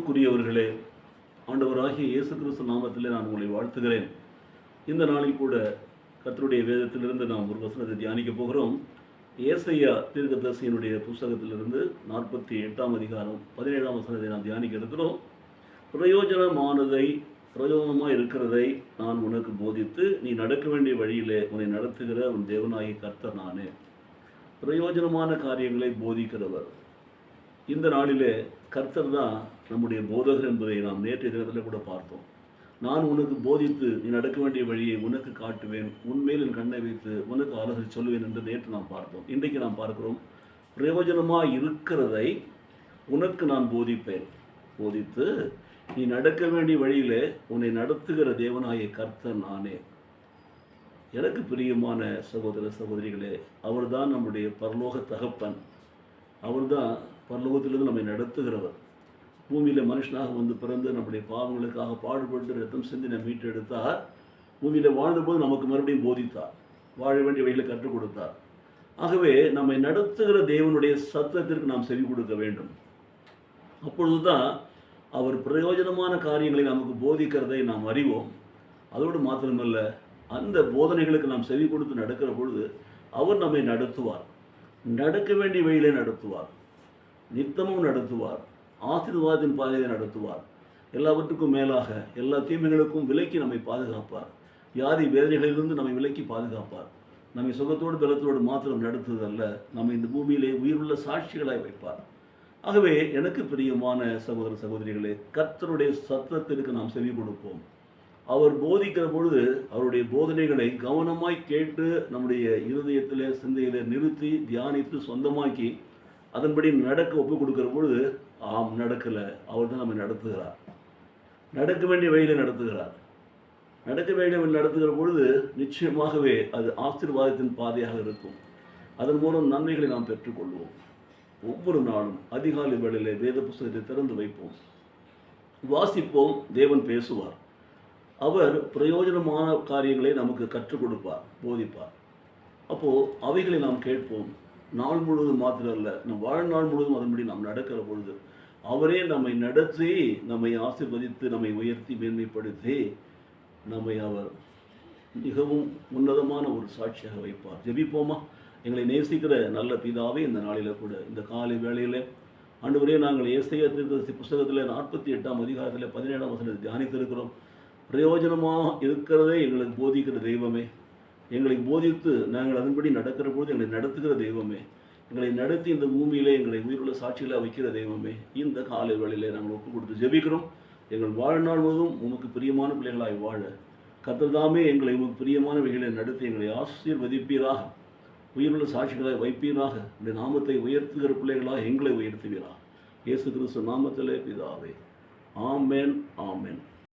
அன்புக்குரியவர்களே, ஆண்டவராகிய இயேசு கிறிஸ்து நாமத்திலே நான் உங்களை வாழ்த்துகிறேன். இந்த நாளில் கூட கர்த்தருடைய வேதத்திலிருந்து நாம் ஒரு வசனத்தை தியானிக்க போகிறோம். ஏசாயா தீர்க்கதரிசியினுடைய புஸ்தகத்திலிருந்து 48ஆம் அதிகாரம் 17ஆம் வசனத்தை நாம் தியானிக்க இருக்கிறோம். பிரயோஜனமாக இருக்கிறதை நான் உனக்கு போதித்து நீ நடக்க வேண்டிய வழியிலே உன்னை நடத்துகிற உன் தேவனாகிய கர்த்தர் நானே. பிரயோஜனமான காரியங்களை போதிக்கிறவர். இந்த நாளிலே கர்த்தர் தான் நம்முடைய போதகர் என்பதை நாம் நேற்றைய தினத்தில் கூட பார்த்தோம். நான் உனக்கு போதித்து நீ நடக்க வேண்டிய வழியை உனக்கு காட்டுவேன், உன்மேல் என் கண்ணை வைத்து உனக்கு ஆலோசனை சொல்லுவேன் என்று நேற்று நாம் பார்த்தோம். இன்றைக்கு நாம் பார்க்கிறோம், பிரயோஜனமாக இருக்கிறதை உனக்கு நான் போதிப்பேன், போதித்து நீ நடக்க வேண்டிய வழியிலே உன்னை நடத்துகிற தேவனாகிய கர்த்தர் நானே. எனக்கு பிரியமான சகோதர சகோதரிகளே, அவர்தான் நம்முடைய பரலோக தகப்பன். அவர்தான் பரலோகத்திலிருந்து நம்மை நடத்துகிறவர். பூமியில் மனுஷனாக வந்து பிறந்து நம்முடைய பாவங்களுக்காக பாடுபட்டு ரத்தம் சிந்தி நம்ம மீட்டெடுத்தார். பூமியில் வாழ்ந்தபோது நமக்கு மறுபடியும் போதித்தார், வாழ வேண்டிய வழிகளை கற்றுக் கொடுத்தார். ஆகவே நம்மை நடத்துகிற தேவனுடைய சத்தத்திற்கு நாம் செவி கொடுக்க வேண்டும். அப்பொழுதுதான் அவர் பிரயோஜனமான காரியங்களை நமக்கு போதிக்கிறதை நாம் அறிவோம். அதோடு மாத்திரமல்ல, அந்த போதனைகளுக்கு நாம் செவி கொடுத்து நடக்கிற பொழுது அவர் நம்மை நடத்துவார், நடக்க வேண்டிய வழியிலே நடத்துவார், நித்தமும் நடத்துவார், ஆசீர்வாதத்தின் பாதையை நடத்துவார். எல்லாவற்றுக்கும் மேலாக எல்லா தீமைகளுக்கும் விலக்கி நம்மை பாதுகாப்பார். வியாதி வேதனைகளிலிருந்து நம்மை விலக்கி பாதுகாப்பார். நம்மை சுகத்தோடு பலத்தோடு மாத்திரம் நடத்துவதல்ல, நம்மை இந்த பூமியிலே உயிருள்ள சாட்சிகளாய் வைப்பார். ஆகவே எனக்கு பிரியமான சகோதர சகோதரிகளே, கர்த்தருடைய சத்தத்திற்கு நாம் செவி கொடுப்போம். அவர் போதிக்கிற பொழுது அவருடைய போதனைகளை கவனமாய் கேட்டு நம்முடைய இருதயத்திலே சிந்தையிலே நிறுத்தி தியானித்து சொந்தமாக்கி அதன்படி நடக்க ஒப்புக் கொடுக்கிற பொழுது நடக்கலை, அவர் தான் நம்மை நடத்துகிறார். நடக்க வேண்டிய வழியில் நடத்துகிறார். நடக்க வேண்டிய வழியில் நடத்துகிற பொழுது நிச்சயமாகவே அது ஆசீர்வாதத்தின் பாதையாக இருக்கும். அதன் மூலம் நன்மைகளை நாம் பெற்றுக்கொள்வோம். ஒவ்வொரு நாளும் அதிகாலை வேளையிலே வேத புஸ்தகத்தை திறந்து வைப்போம், வாசிப்போம். தேவன் பேசுவார். அவர் பிரயோஜனமான காரியங்களை நமக்கு கற்றுக் கொடுப்பார், போதிப்பார். அப்போது அவைகளை நாம் கேட்போம். நாள் முழுவதும் மாத்திரம் அல்ல, நம் வாழ்நாள் முழுவதும் அதன்படி நாம் நடக்கிற பொழுது அவரே நம்மை நடத்தி நம்மை ஆசீர்வதித்து நம்மை உயர்த்தி மேன்மைப்படுத்தி நம்மை அவர் மிகவும் உன்னதமான ஒரு சாட்சியாக வைப்பார். ஜெபிப்போமா? எங்களை நேசிக்கிற நல்ல பிதாவே, இந்த நாளில் கூட இந்த காலை வேளையில் ஆண்டவரே, நாங்கள் ஏசாயா தீர்க்கதரிசி புஸ்தகத்தில் 48ஆம் அதிகாரத்தில் 17ஆம் வசனத்தை தியானித்திருக்கிறோம். பிரயோஜனமாக இருக்கிறதே எங்களுக்கு போதிக்கிற தெய்வமே, எங்களை போதித்து நாங்கள் அதன்படி நடக்கிற பொழுது எங்களை நடத்துகிற தெய்வமே, எங்களை நடத்தி இந்த பூமியிலே எங்களை உயிருள்ள சாட்சிகளை வைக்கிற தெய்வமே, இந்த காலை வேளையிலே நாங்கள் ஒப்பு கொடுத்து ஜெபிக்கிறோம். எங்கள் வாழ்நாள் முழுவதும் உமக்கு பிரியமான பிள்ளைகளாய் வாழ கர்த்தர்தாமே எங்களை உமக்கு பிரியமான வகைகளை நடத்தி எங்களை ஆசீர்வதிப்பீராக, உயிருள்ள சாட்சிகளை வைப்பீராக, இந்த நாமத்தை உயர்த்துகிற பிள்ளைகளாக எங்களை உயர்த்துவீராக. இயேசு கிறிஸ்து நாமத்திலே பிதாவே, ஆமென், ஆமென்.